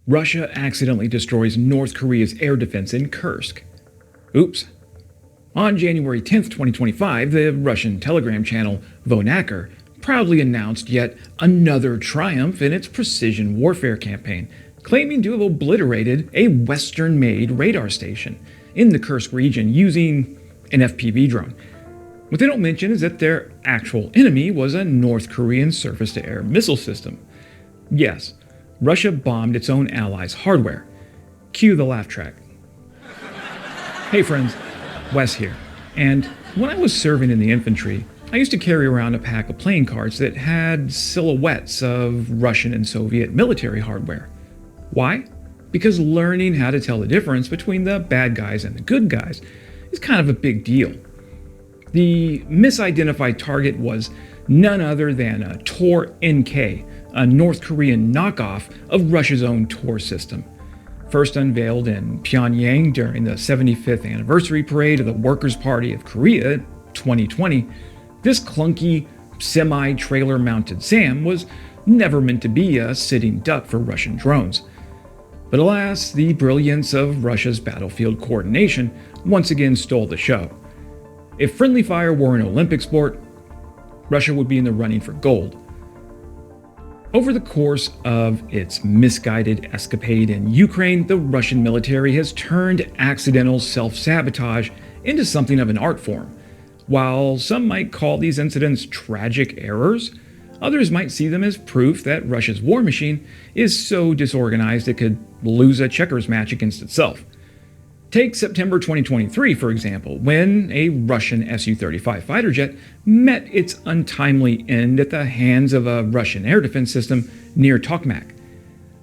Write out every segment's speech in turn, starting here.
Russia accidentally destroys North Korea's air defense in Kursk. Oops. On January 10, 2025, the Russian telegram channel Vonaker proudly announced yet another triumph in its precision warfare campaign, claiming to have obliterated a Western-made radar station in the Kursk region using an FPV drone. What they don't mention is that their actual enemy was a North Korean surface-to-air missile system. Yes, Russia bombed its own allies' hardware. Cue the laugh track. Hey friends, Wes here. And when I was serving in the infantry, I used to carry around a pack of playing cards that had silhouettes of Russian and Soviet military hardware. Why? Because learning how to tell the difference between the bad guys and the good guys is kind of a big deal. The misidentified target was none other than a Tor-NK, a North Korean knockoff of Russia's own Tor system. First unveiled in Pyongyang during the 75th anniversary parade of the Workers' Party of Korea 2020, this clunky, semi-trailer mounted SAM was never meant to be a sitting duck for Russian drones. But alas, the brilliance of Russia's battlefield coordination once again stole the show. If friendly fire were an Olympic sport, Russia would be in the running for gold. Over the course of its misguided escapade in Ukraine, the Russian military has turned accidental self-sabotage into something of an art form. While some might call these incidents tragic errors, others might see them as proof that Russia's war machine is so disorganized it could lose a checkers match against itself. Take September 2023, for example, when a Russian Su-35 fighter jet met its untimely end at the hands of a Russian air defense system near Tokmak.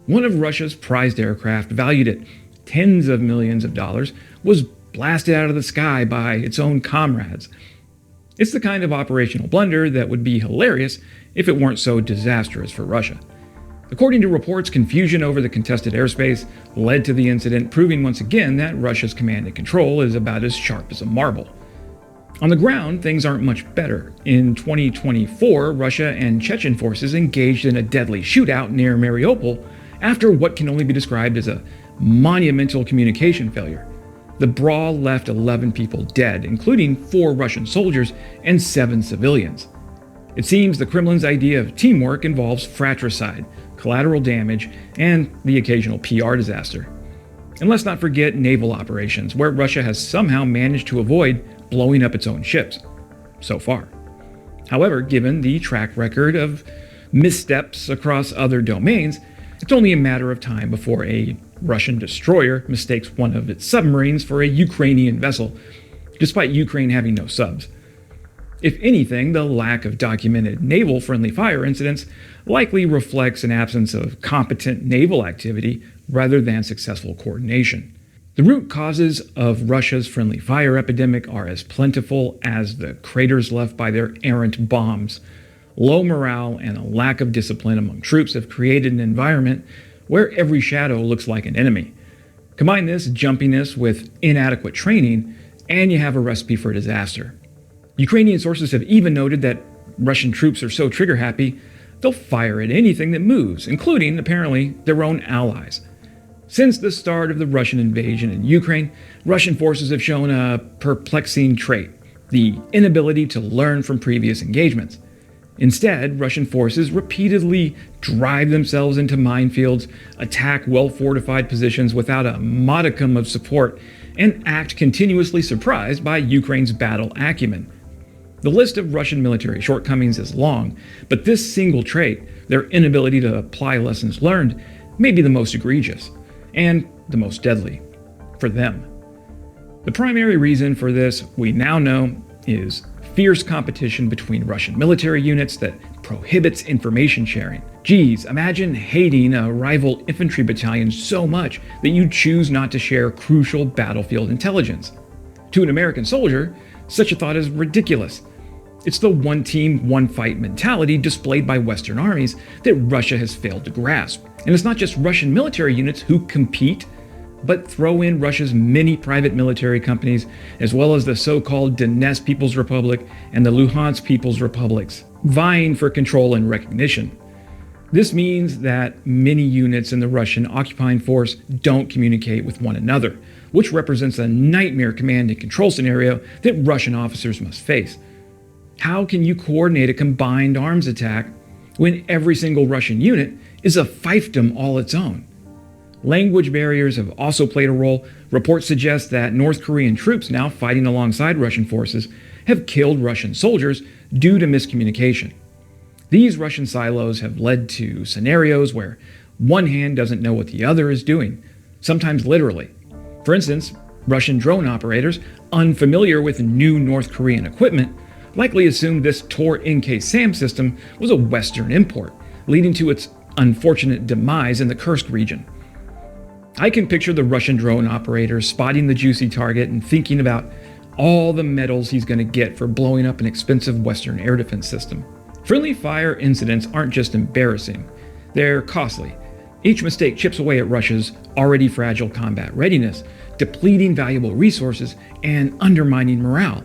One of Russia's prized aircraft, valued at tens of millions of dollars, was blasted out of the sky by its own comrades. It's the kind of operational blunder that would be hilarious if it weren't so disastrous for Russia. According to reports, confusion over the contested airspace led to the incident, proving once again that Russia's command and control is about as sharp as a marble. On the ground, things aren't much better. In 2024, Russia and Chechen forces engaged in a deadly shootout near Mariupol after what can only be described as a monumental communication failure. The brawl left 11 people dead, including 4 Russian soldiers and 7 civilians. It seems the Kremlin's idea of teamwork involves fratricide, collateral damage, and the occasional PR disaster. And let's not forget naval operations, where Russia has somehow managed to avoid blowing up its own ships. So far. However, given the track record of missteps across other domains, it's only a matter of time before a Russian destroyer mistakes one of its submarines for a Ukrainian vessel, despite Ukraine having no subs. If anything, the lack of documented naval friendly fire incidents likely reflects an absence of competent naval activity rather than successful coordination. The root causes of Russia's friendly fire epidemic are as plentiful as the craters left by their errant bombs. Low morale and a lack of discipline among troops have created an environment where every shadow looks like an enemy. Combine this jumpiness with inadequate training, and you have a recipe for disaster. Ukrainian sources have even noted that Russian troops are so trigger-happy, they'll fire at anything that moves, including, apparently, their own allies. Since the start of the Russian invasion in Ukraine, Russian forces have shown a perplexing trait: the inability to learn from previous engagements. Instead, Russian forces repeatedly drive themselves into minefields, attack well-fortified positions without a modicum of support, and act continuously surprised by Ukraine's battle acumen. The list of Russian military shortcomings is long, but this single trait, their inability to apply lessons learned, may be the most egregious, and the most deadly, for them. The primary reason for this, we now know, is fierce competition between Russian military units that prohibits information sharing. Geez, imagine hating a rival infantry battalion so much that you choose not to share crucial battlefield intelligence. To an American soldier, such a thought is ridiculous. It's the one team, one fight mentality displayed by Western armies that Russia has failed to grasp. And it's not just Russian military units who compete, but throw in Russia's many private military companies, as well as the so-called Donetsk People's Republic and the Luhansk People's Republics, vying for control and recognition. This means that many units in the Russian occupying force don't communicate with one another, which represents a nightmare command and control scenario that Russian officers must face. How can you coordinate a combined arms attack when every single Russian unit is a fiefdom all its own? Language barriers have also played a role. Reports suggest that North Korean troops now fighting alongside Russian forces have killed Russian soldiers due to miscommunication. These Russian silos have led to scenarios where one hand doesn't know what the other is doing, sometimes literally. For instance, Russian drone operators, unfamiliar with new North Korean equipment, likely assumed this Tor-NK SAM system was a Western import, leading to its unfortunate demise in the Kursk region. I can picture the Russian drone operator spotting the juicy target and thinking about all the medals he's going to get for blowing up an expensive Western air defense system. Friendly fire incidents aren't just embarrassing, they're costly. Each mistake chips away at Russia's already fragile combat readiness, depleting valuable resources and undermining morale.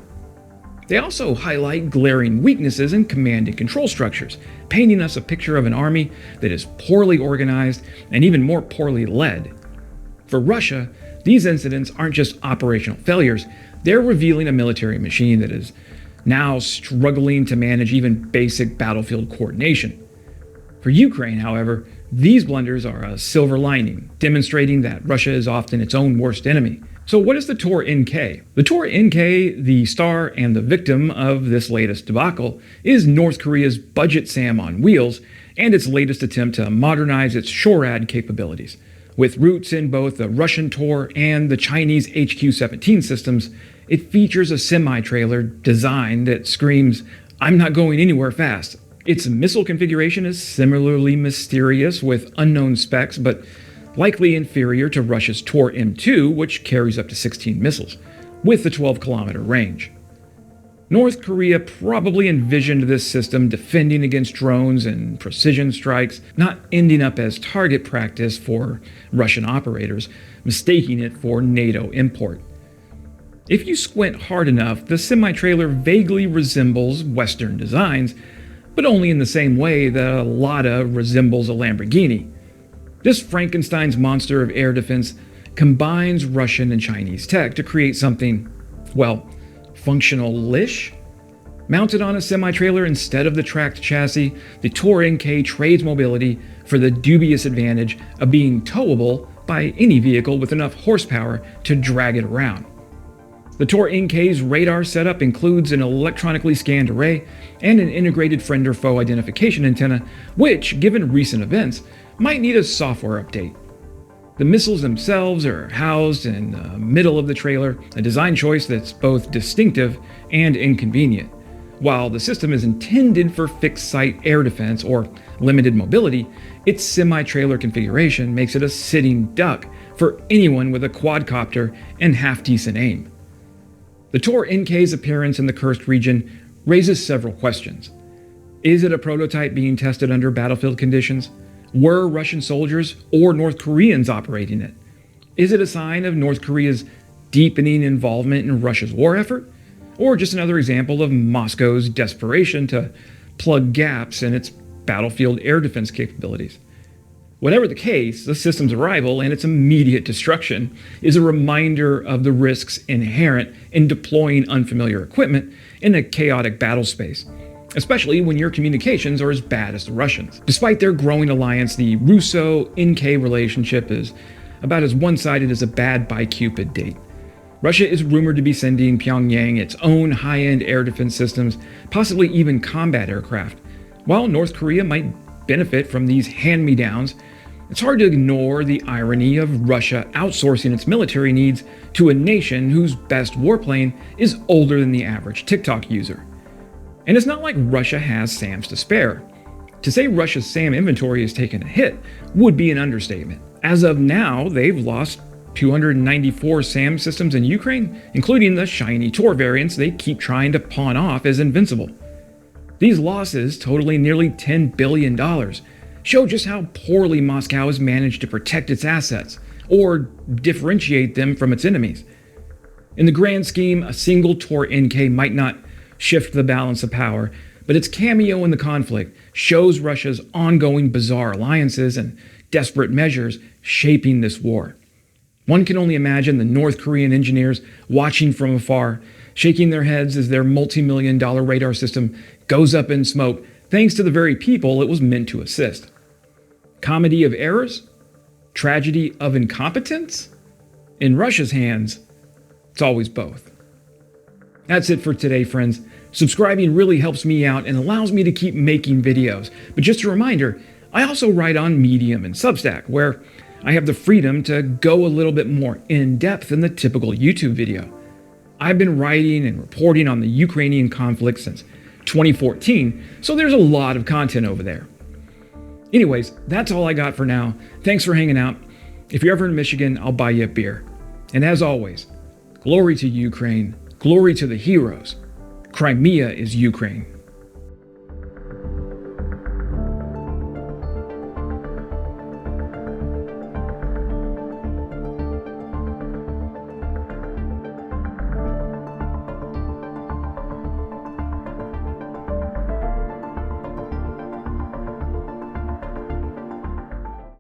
They also highlight glaring weaknesses in command and control structures, painting us a picture of an army that is poorly organized and even more poorly led. For Russia, these incidents aren't just operational failures, they're revealing a military machine that is now struggling to manage even basic battlefield coordination. For Ukraine, however, these blunders are a silver lining, demonstrating that Russia is often its own worst enemy. So what is the Tor-NK? The Tor-NK, the star and the victim of this latest debacle, is North Korea's budget SAM on wheels and its latest attempt to modernize its SHORAD capabilities. With roots in both the Russian Tor and the Chinese HQ-17 systems, it features a semi-trailer design that screams, "I'm not going anywhere fast." Its missile configuration is similarly mysterious with unknown specs, but likely inferior to Russia's Tor-M2, which carries up to 16 missiles, with a 12-kilometer range. North Korea probably envisioned this system defending against drones and precision strikes, not ending up as target practice for Russian operators, mistaking it for NATO import. If you squint hard enough, the semi-trailer vaguely resembles Western designs, but only in the same way that a Lada resembles a Lamborghini. This Frankenstein's monster of air defense combines Russian and Chinese tech to create something, well, functional-ish? Mounted on a semi-trailer instead of the tracked chassis, the Tor-NK trades mobility for the dubious advantage of being towable by any vehicle with enough horsepower to drag it around. The Tor-NK's radar setup includes an electronically scanned array and an integrated friend or foe identification antenna, which, given recent events, might need a software update. The missiles themselves are housed in the middle of the trailer, a design choice that's both distinctive and inconvenient. While the system is intended for fixed-site air defense or limited mobility, its semi-trailer configuration makes it a sitting duck for anyone with a quadcopter and half-decent aim. The Tor-NK's appearance in the Kursk region raises several questions. Is it a prototype being tested under battlefield conditions? Were Russian soldiers or North Koreans operating it? Is it a sign of North Korea's deepening involvement in Russia's war effort? Or just another example of Moscow's desperation to plug gaps in its battlefield air defense capabilities? Whatever the case, the system's arrival and its immediate destruction is a reminder of the risks inherent in deploying unfamiliar equipment in a chaotic battle space, especially when your communications are as bad as the Russians. Despite their growing alliance, the Russo-NK relationship is about as one-sided as a bad bi-Cupid date. Russia is rumored to be sending Pyongyang its own high-end air defense systems, possibly even combat aircraft. While North Korea might benefit from these hand-me-downs, it's hard to ignore the irony of Russia outsourcing its military needs to a nation whose best warplane is older than the average TikTok user. And it's not like Russia has SAMs to spare. To say Russia's SAM inventory has taken a hit would be an understatement. As of now, they've lost 294 SAM systems in Ukraine, including the shiny Tor variants they keep trying to pawn off as invincible. These losses, totaling nearly $10 billion, show just how poorly Moscow has managed to protect its assets, or differentiate them from its enemies. In the grand scheme, a single Tor-NK might not shift the balance of power, but its cameo in the conflict shows Russia's ongoing bizarre alliances and desperate measures shaping this war. One can only imagine the North Korean engineers watching from afar, shaking their heads as their multi-million-dollar radar system goes up in smoke thanks to the very people it was meant to assist. Comedy of errors? Tragedy of incompetence? In Russia's hands, it's always both. That's it for today, friends. Subscribing really helps me out and allows me to keep making videos. But just a reminder, I also write on Medium and Substack, where I have the freedom to go a little bit more in depth than the typical YouTube video. I've been writing and reporting on the Ukrainian conflict since 2014, so there's a lot of content over there. Anyways, that's all I got for now. Thanks for hanging out. If you're ever in Michigan, I'll buy you a beer. And as always, glory to Ukraine, glory to the heroes. Crimea is Ukraine.